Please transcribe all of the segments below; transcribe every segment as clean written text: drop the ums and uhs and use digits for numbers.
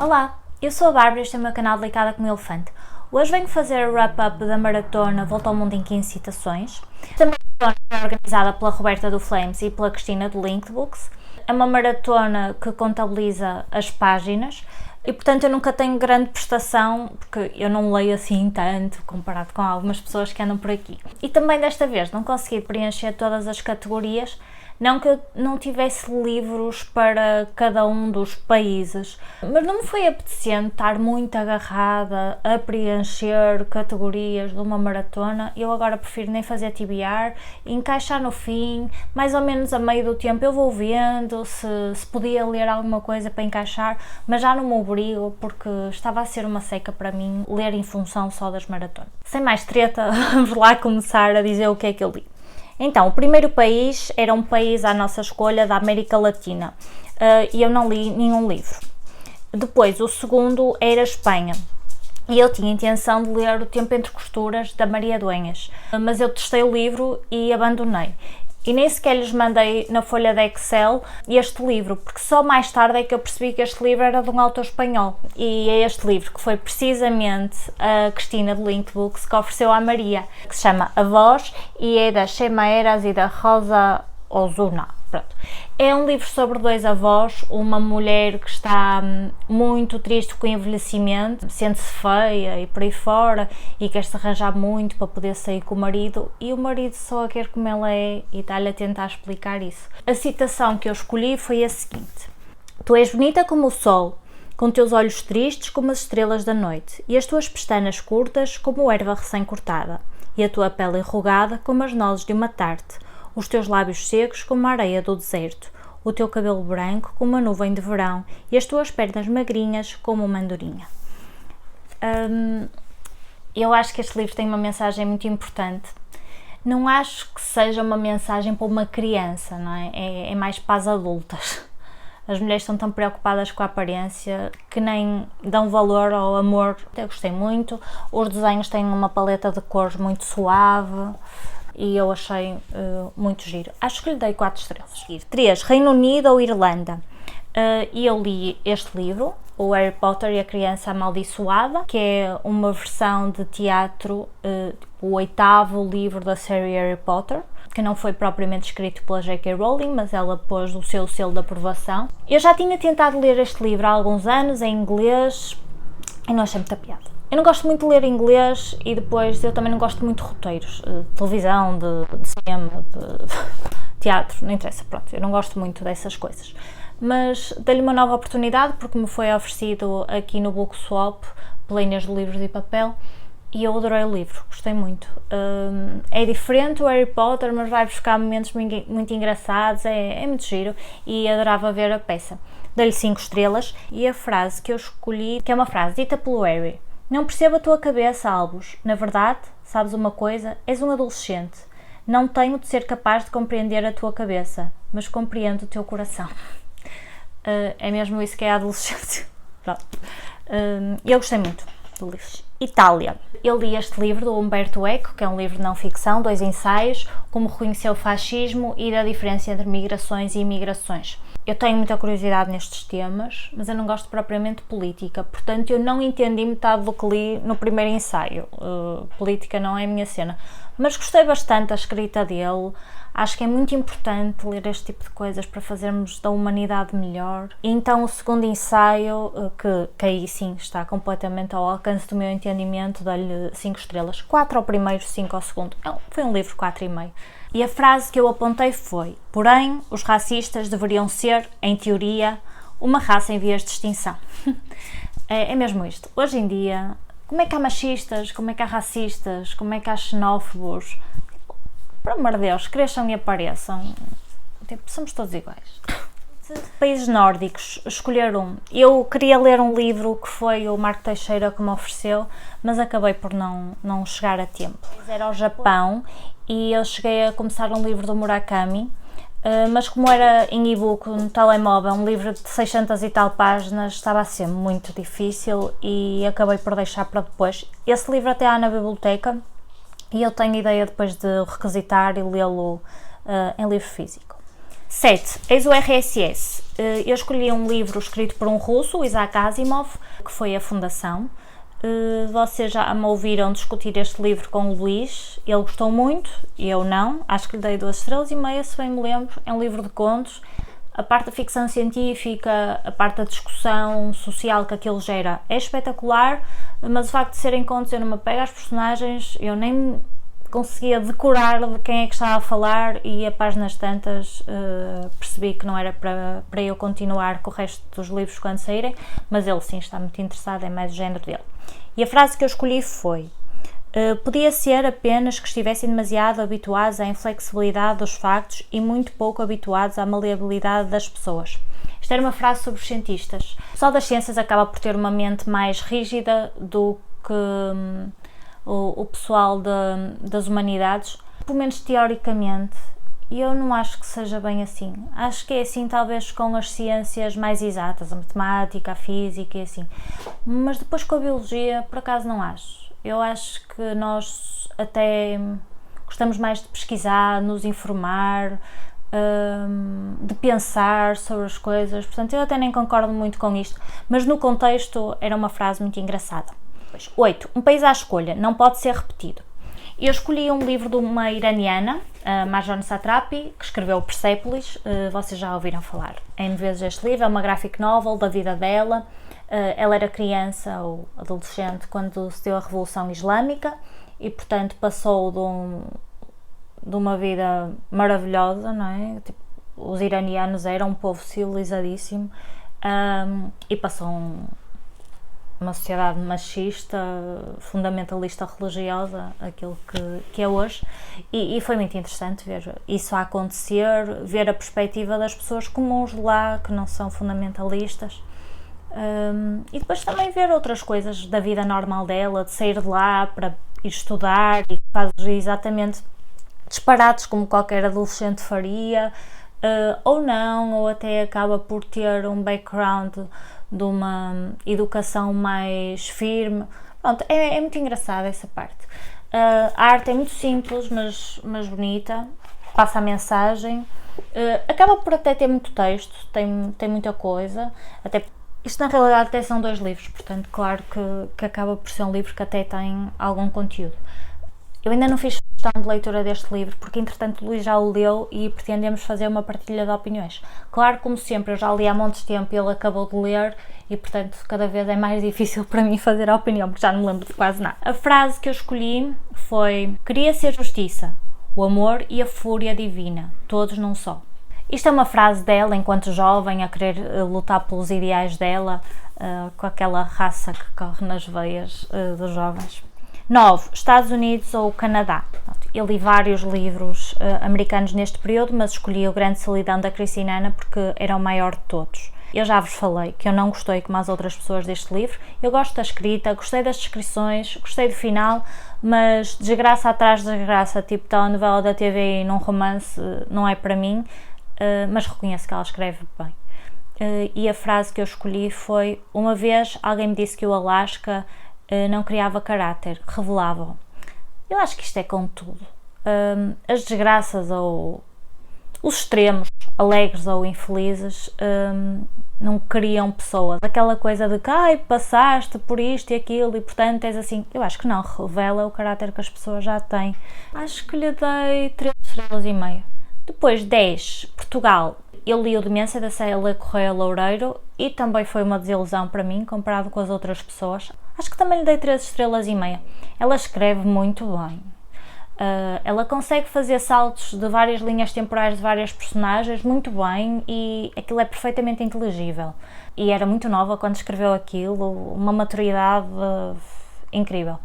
Olá, eu sou a Bárbara e este é o meu canal Delicada como Elefante. Hoje venho fazer o wrap-up da maratona Volta ao Mundo em 15 citações. Esta maratona é organizada pela Roberta do Flames e pela Cristina do Linked Books. É uma maratona que contabiliza as páginas e, portanto, eu nunca tenho grande prestação, porque eu não leio assim tanto, comparado com algumas pessoas que andam por aqui. E também desta vez não consegui preencher todas as categorias, não que eu não tivesse livros para cada um dos países, mas não me foi apetecendo estar muito agarrada a preencher categorias de uma maratona. Eu agora prefiro nem fazer TBR, encaixar no fim, mais ou menos a meio do tempo eu vou vendo se podia ler alguma coisa para encaixar, mas já não me obrigo porque estava a ser uma seca para mim ler em função só das maratonas. Sem mais treta, vamos lá começar a dizer o que é que eu li. Então, o primeiro país era um país à nossa escolha da América Latina e eu não li nenhum livro. Depois, o segundo era Espanha e eu tinha a intenção de ler O Tempo Entre Costuras, da Maria Dueñas, mas eu testei o livro e abandonei. E nem sequer lhes mandei na folha de Excel este livro, porque só mais tarde é que eu percebi que este livro era de um autor espanhol. E é este livro que foi precisamente a Cristina do Linked Books que ofereceu à Maria, que se chama A Voz e é da Chema Eras e da Rosa Ozuna. Pronto. É um livro sobre dois avós, uma mulher que está muito triste com o envelhecimento, sente-se feia e por aí fora e quer-se arranjar muito para poder sair com o marido e o marido só a quer como ela é e está-lhe a tentar explicar isso. A citação que eu escolhi foi a seguinte: Tu és bonita como o sol, com teus olhos tristes como as estrelas da noite e as tuas pestanas curtas como erva recém-cortada e a tua pele enrugada como as nozes de uma tarte, os teus lábios secos como a areia do deserto, o teu cabelo branco como a nuvem de verão e as tuas pernas magrinhas como uma andorinha. Eu acho que este livro tem uma mensagem muito importante. Não acho que seja uma mensagem para uma criança, não é? É mais para as adultas. As mulheres estão tão preocupadas com a aparência que nem dão valor ao amor. Eu gostei muito. Os desenhos têm uma paleta de cores muito suave e eu achei muito giro. Acho que lhe dei 4 estrelas. 3. Reino Unido ou Irlanda? E eu li este livro, o Harry Potter e a Criança Amaldiçoada, que é uma versão de teatro, o 8º livro da série Harry Potter, que não foi propriamente escrito pela J.K. Rowling, mas ela pôs o seu selo de aprovação. Eu já tinha tentado ler este livro há alguns anos, em inglês, e não achei muita piada. Eu não gosto muito de ler inglês e depois eu também não gosto muito de roteiros, de televisão, de cinema, de teatro, não interessa, pronto, eu não gosto muito dessas coisas. Mas dei-lhe uma nova oportunidade porque me foi oferecido aqui no Book Swap, pela Inês do Livros e Papel, e eu adorei o livro, gostei muito. É diferente o Harry Potter, mas vai buscar momentos muito engraçados, é muito giro e adorava ver a peça. Dei-lhe 5 estrelas e a frase que eu escolhi, que é uma frase dita pelo Harry: Não percebo a tua cabeça, Albus. Na verdade, sabes uma coisa? És um adolescente. Não tenho de ser capaz de compreender a tua cabeça, mas compreendo o teu coração. É mesmo isso que é a adolescência. Eu gostei muito do livro. Itália. Eu li este livro do Umberto Eco, que é um livro de não ficção, 2 ensaios, como reconhecer o fascismo e a diferença entre migrações e imigrações. Eu tenho muita curiosidade nestes temas, mas eu não gosto propriamente de política, portanto eu não entendi metade do que li no primeiro ensaio. Política não é a minha cena, mas gostei bastante da escrita dele. Acho que é muito importante ler este tipo de coisas para fazermos da humanidade melhor. E então o segundo ensaio, que aí sim está completamente ao alcance do meu entendimento, dei-lhe 5 estrelas. 4 ao primeiro, 5 ao segundo. Foi um livro 4,5. E a frase que eu apontei foi: porém, os racistas deveriam ser, em teoria, uma raça em vias de extinção. É mesmo isto. Hoje em dia, como é que há machistas, como é que há racistas, como é que há xenófobos? Por amor de Deus, cresçam e apareçam. Tipo, somos todos iguais. Países nórdicos, escolher um. Eu queria ler um livro que foi o Marco Teixeira que me ofereceu, mas acabei por não chegar a tempo. Era o Japão e eu cheguei a começar um livro do Murakami, mas como era em e-book no telemóvel, um livro de 600 e tal páginas, estava a ser muito difícil e acabei por deixar para depois. Esse livro até há na biblioteca e eu tenho ideia depois de requisitar e lê-lo em livro físico. 7. Eis o RSS. Eu escolhi um livro escrito por um russo, Isaac Asimov, que foi A Fundação. Vocês já me ouviram discutir este livro com o Luís, ele gostou muito, eu não, acho que lhe dei 2 estrelas e meia, se bem me lembro. É um livro de contos, a parte da ficção científica, a parte da discussão social que aquilo gera é espetacular, mas o facto de serem contos eu não me apego às personagens, eu nem conseguia decorar de quem é que estava a falar e a páginas tantas percebi que não era para eu continuar com o resto dos livros quando saírem, mas ele sim está muito interessado, é mais o género dele. E a frase que eu escolhi foi: podia ser apenas que estivessem demasiado habituados à inflexibilidade dos factos e muito pouco habituados à maleabilidade das pessoas. Isto era uma frase sobre os cientistas. O pessoal das ciências acaba por ter uma mente mais rígida do que o pessoal das humanidades, pelo menos teoricamente, e eu não acho que seja bem assim. Acho que é assim talvez com as ciências mais exatas, a matemática, a física e assim, mas depois com a biologia, por acaso não acho. Eu acho que nós até gostamos mais de pesquisar, nos informar, de pensar sobre as coisas, portanto eu até nem concordo muito com isto, mas no contexto era uma frase muito engraçada. 8. Um país à escolha, não pode ser repetido. Eu escolhi um livro de uma iraniana, Marjane Satrapi, que escreveu Persepolis, vocês já ouviram falar N vezes este livro, é uma graphic novel da vida dela. Ela era criança ou adolescente quando se deu a Revolução Islâmica e, portanto, passou de uma vida maravilhosa, não é? Tipo, os iranianos eram um povo civilizadíssimo e passou uma sociedade machista, fundamentalista religiosa, aquilo que é hoje, e foi muito interessante ver isso a acontecer, ver a perspectiva das pessoas comuns de lá, que não são fundamentalistas, e depois também ver outras coisas da vida normal dela, de sair de lá para ir estudar, e faz exatamente disparates como qualquer adolescente faria, ou não, ou até acaba por ter um background de uma educação mais firme. Pronto, é muito engraçada essa parte. A arte é muito simples, mas bonita, passa a mensagem, acaba por até ter muito texto, tem muita coisa, até isto na realidade até são 2 livros, portanto claro que acaba por ser um livro que até tem algum conteúdo. Eu ainda não fiz questão de leitura deste livro, porque entretanto o Luís já o leu e pretendemos fazer uma partilha de opiniões. Claro, como sempre, eu já li há montes de tempo e ele acabou de ler e, portanto, cada vez é mais difícil para mim fazer a opinião, porque já não me lembro de quase nada. A frase que eu escolhi foi: queria ser justiça, o amor e a fúria divina, todos num só. Isto é uma frase dela, enquanto jovem, a querer lutar pelos ideais dela, com aquela raça que corre nas veias dos jovens. 9. Estados Unidos ou Canadá. Eu li vários livros americanos neste período, mas escolhi O Grande Solidão da Christine Hanna porque era o maior de todos. Eu já vos falei que eu não gostei como as outras pessoas deste livro. Eu gosto da escrita, gostei das descrições, gostei do final, mas desgraça atrás de desgraça, tipo telenovela da TV e num romance, não é para mim, mas reconheço que ela escreve bem. E a frase que eu escolhi foi: uma vez alguém me disse que o Alasca não criava caráter, revelava-o. Eu acho que isto é com tudo. As desgraças ou os extremos, alegres ou infelizes, não criam pessoas. Aquela coisa de que passaste por isto e aquilo e portanto és assim. Eu acho que não, revela o caráter que as pessoas já têm. Acho que lhe dei 3 estrelas e meia. Depois 10, Portugal. Eu li o Demência da Célia Correia Loureiro e também foi uma desilusão para mim comparado com as outras pessoas. Acho que também lhe dei 3 estrelas e meia. Ela escreve muito bem. Ela consegue fazer saltos de várias linhas temporais de várias personagens muito bem e aquilo é perfeitamente inteligível. E era muito nova quando escreveu aquilo, uma maturidade incrível.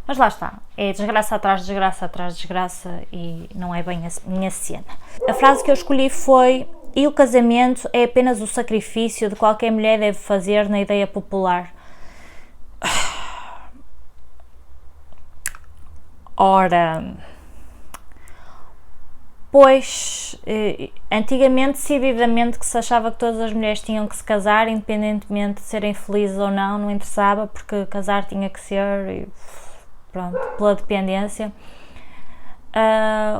Mas lá está, é desgraça atrás de desgraça atrás de desgraça e não é bem a minha cena. A frase que eu escolhi foi: e o casamento é apenas o sacrifício de qualquer mulher deve fazer na ideia popular. Ora, pois, antigamente decididamente que se achava que todas as mulheres tinham que se casar, independentemente de serem felizes ou não, não interessava, porque casar tinha que ser, e, pronto, pela dependência.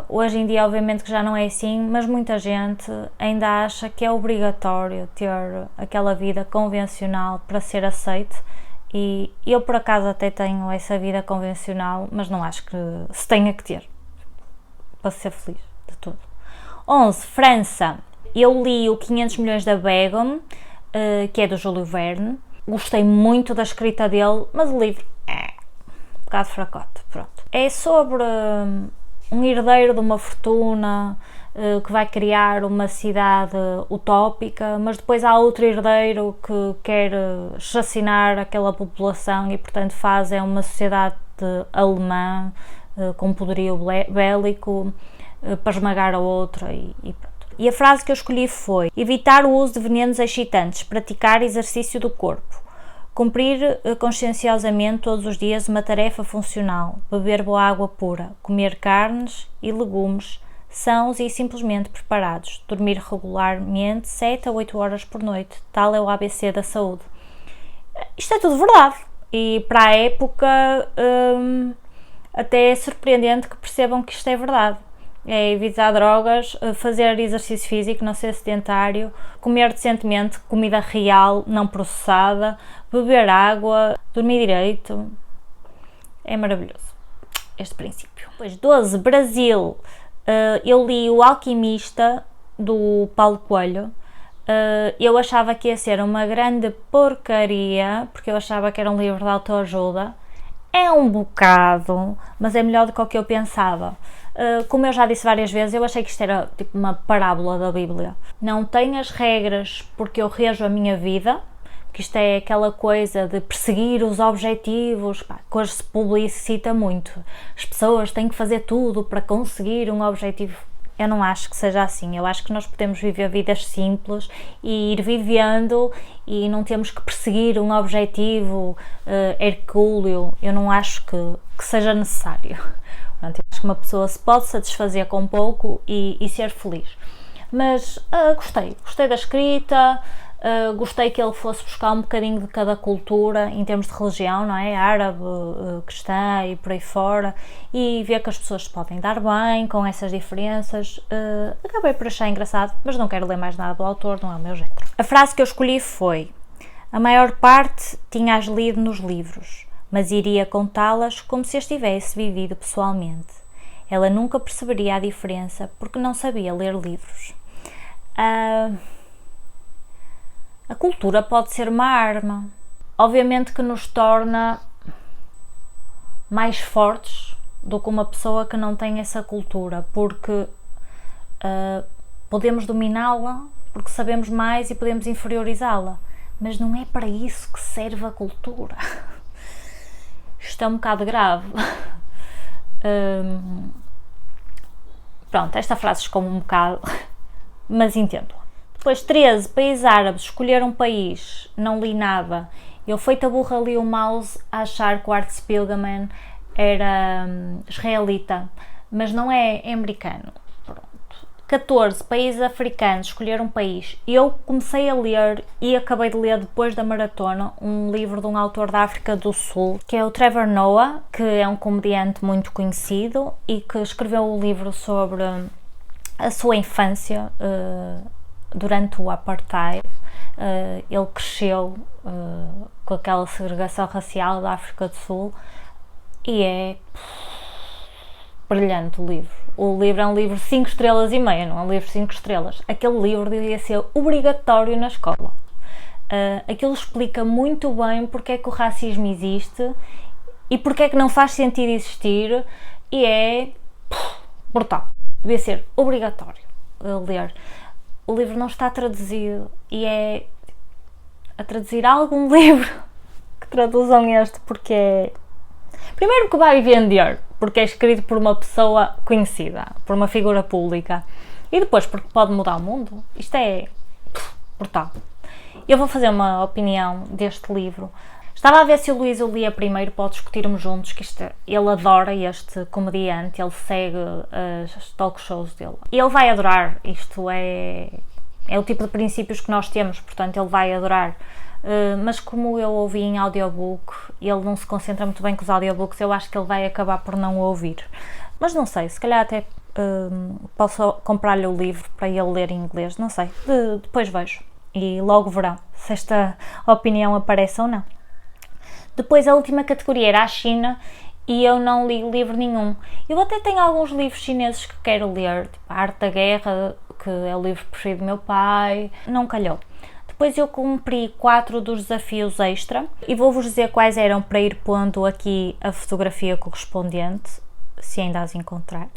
Hoje em dia, obviamente que já não é assim, mas muita gente ainda acha que é obrigatório ter aquela vida convencional para ser aceite, e eu por acaso até tenho essa vida convencional, mas não acho que se tenha que ter para ser feliz de todo. 11. França. Eu li o 500 milhões da Begum, que é do Júlio Verne. Gostei muito da escrita dele, mas o livro um bocado fracote, pronto. É sobre um herdeiro de uma fortuna que vai criar uma cidade utópica, mas depois há outro herdeiro que quer chacinar aquela população e, portanto, faz uma sociedade alemã com poderio bélico para esmagar a outra e pronto. E a frase que eu escolhi foi: evitar o uso de venenos excitantes, praticar exercício do corpo, cumprir conscienciosamente todos os dias uma tarefa funcional, beber boa água pura, comer carnes e legumes sãos e simplesmente preparados, dormir regularmente 7 a 8 horas por noite, tal é o ABC da saúde. Isto é tudo verdade, e para a época até é surpreendente que percebam que isto é verdade. É evitar drogas, fazer exercício físico, não ser sedentário, comer decentemente, comida real, não processada, beber água, dormir direito. É maravilhoso este princípio. Depois, 12. Brasil. Eu li O Alquimista, do Paulo Coelho. Eu achava que ia ser uma grande porcaria, porque eu achava que era um livro de autoajuda. É um bocado, mas é melhor do que o que eu pensava. Como eu já disse várias vezes, eu achei que isto era tipo uma parábola da Bíblia. Não tem as regras porque eu rejo a minha vida, que isto é aquela coisa de perseguir os objetivos, que hoje se publicita muito. As pessoas têm que fazer tudo para conseguir um objetivo. Eu não acho que seja assim. Eu acho que nós podemos viver vidas simples e ir vivendo, e não temos que perseguir um objetivo hercúleo. Eu não acho que seja necessário. Portanto, eu acho que uma pessoa se pode satisfazer com pouco e ser feliz. Mas gostei da escrita, gostei que ele fosse buscar um bocadinho de cada cultura em termos de religião, não é? Árabe, cristã e por aí fora, e ver que as pessoas se podem dar bem com essas diferenças. Acabei por achar engraçado, mas não quero ler mais nada do autor, não é o meu género. A frase que eu escolhi foi: a maior parte tinha-as lido nos livros, mas iria contá-las como se as tivesse vivido pessoalmente. Ela nunca perceberia a diferença porque não sabia ler livros. A cultura pode ser uma arma. Obviamente que nos torna mais fortes do que uma pessoa que não tem essa cultura, porque podemos dominá-la, porque sabemos mais e podemos inferiorizá-la. Mas não é para isso que serve a cultura. Isto é um bocado grave. Pronto, esta frase esconde um bocado, mas entendo. Depois, 13. Países árabes. Escolher um país. Não li nada. Eu, feita burra, li o mouse a achar que o Art Spiegelman era israelita, mas não é, é americano. Pronto. 14. Países africanos. Escolher um país. Eu comecei a ler e acabei de ler depois da maratona um livro de um autor da África do Sul, que é o Trevor Noah, que é um comediante muito conhecido e que escreveu o livro sobre a sua infância durante o apartheid. Ele cresceu com aquela segregação racial da África do Sul e é brilhante o livro. O livro é um livro de 5 estrelas e meia, não é um livro de 5 estrelas. Aquele livro devia ser obrigatório na escola. Aquilo explica muito bem porque é que o racismo existe e porque é que não faz sentido existir, e é brutal. Devia ser obrigatório ler. O livro não está traduzido e é a traduzir algum livro que traduzam este, porque é... Primeiro que vai vender, porque é escrito por uma pessoa conhecida, por uma figura pública, e depois porque pode mudar o mundo. Isto é brutal. Eu vou fazer uma opinião deste livro. Estava a ver se o Luís o lia primeiro para discutirmos juntos, que ele adora este comediante, ele segue as talk shows dele. Ele vai adorar, isto é o tipo de princípios que nós temos, portanto ele vai adorar. Mas como eu ouvi em audiobook, ele não se concentra muito bem com os audiobooks, eu acho que ele vai acabar por não ouvir. Mas não sei, se calhar até posso comprar-lhe o livro para ele ler em inglês, não sei, depois vejo e logo verão se esta opinião aparece ou não. Depois a última categoria era a China e eu não li livro nenhum. Eu até tenho alguns livros chineses que quero ler, tipo A Arte da Guerra, que é o livro preferido do meu pai, não calhou. Depois eu cumpri 4 dos desafios extra e vou-vos dizer quais eram para ir pondo aqui a fotografia correspondente, se ainda as encontrar.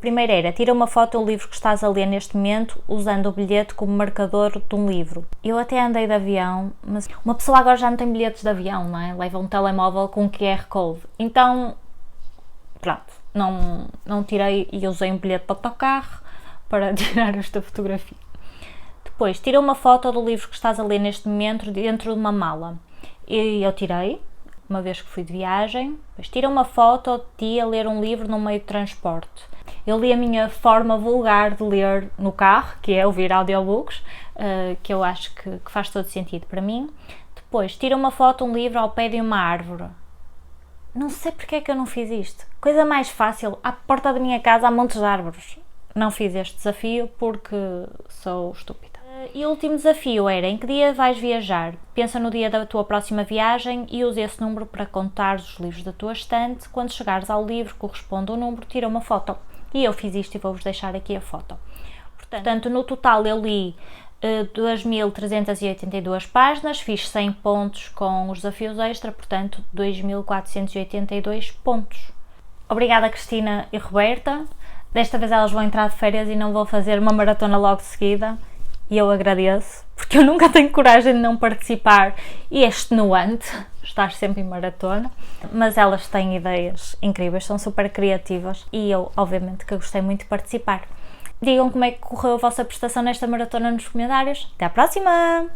Primeiro era, tira uma foto do livro que estás a ler neste momento usando o bilhete como marcador de um livro. Eu até andei de avião, mas uma pessoa agora já não tem bilhetes de avião, não é? Leva um telemóvel com QR Code. Então, pronto, não tirei e usei um bilhete para o autocarro para tirar esta fotografia. Depois, tira uma foto do livro que estás a ler neste momento dentro de uma mala. E eu tirei, uma vez que fui de viagem. Depois, tira uma foto de ti a ler um livro no meio de transporte. Eu li a minha forma vulgar de ler no carro, que é ouvir audiobooks, que eu acho que faz todo sentido para mim. Depois, tira uma foto de um livro ao pé de uma árvore. Não sei porque é que eu não fiz isto. Coisa mais fácil, à porta da minha casa há montes de árvores. Não fiz este desafio porque sou estúpida. E o último desafio era, em que dia vais viajar? Pensa no dia da tua próxima viagem e usa esse número para contar os livros da tua estante. Quando chegares ao livro que corresponde ao número, tira uma foto. E eu fiz isto e vou-vos deixar aqui a foto. Portanto, no total eu li 2.382 páginas, fiz 100 pontos com os desafios extra, portanto 2.482 pontos. Obrigada Cristina e Roberta. Desta vez elas vão entrar de férias e não vou fazer uma maratona logo de seguida. E eu agradeço, porque eu nunca tenho coragem de não participar e é extenuante estar sempre em maratona, mas elas têm ideias incríveis, são super criativas e eu, obviamente, que gostei muito de participar. Digam como é que correu a vossa prestação nesta maratona nos comentários. Até à próxima!